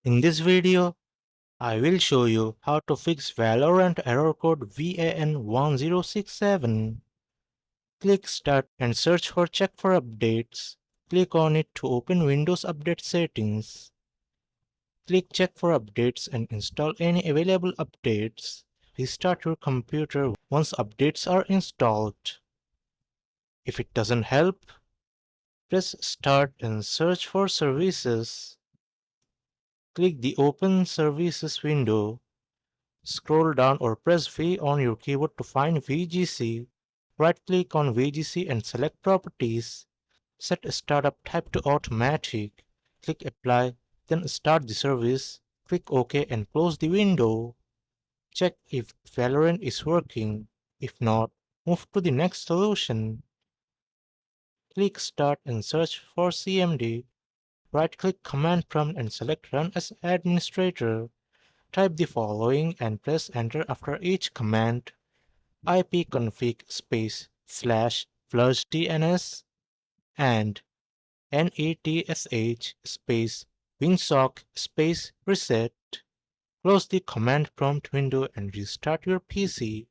In this video, I will show you how to fix Valorant error code VAN1067. Click Start and search for Check for Updates. Click on it to open Windows Update Settings. Click Check for Updates and install any available updates. Restart your computer once updates are installed. If it doesn't help, press Start and search for Services. Click the Open Services window. Scroll down or press V on your keyboard to find VGC. Right-click on VGC and select Properties. Set Startup Type to Automatic. Click Apply, then start the service. Click OK and close the window. Check if Valorant is working. If not, move to the next solution. Click Start and search for CMD. Right-click Command Prompt and select Run as Administrator. Type the following and press Enter after each command: ipconfig space /flushdns and netsh space winsock space reset. Close the command prompt window and restart your PC.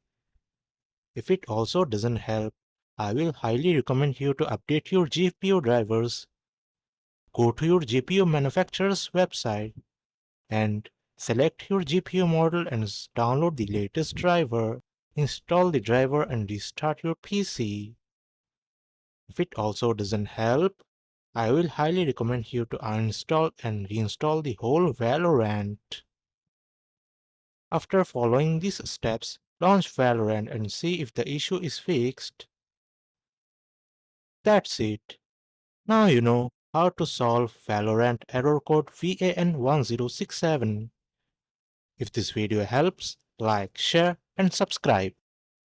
If it also doesn't help, I will highly recommend you to update your GPU drivers. Go to your GPU manufacturer's website and select your GPU model and download the latest driver. Install the driver and restart your PC. If it also doesn't help, I will highly recommend you to uninstall and reinstall the whole Valorant. After following these steps, launch Valorant and see if the issue is fixed. That's it. Now you know how to solve Valorant error code VAN1067. If this video helps, like, share and subscribe.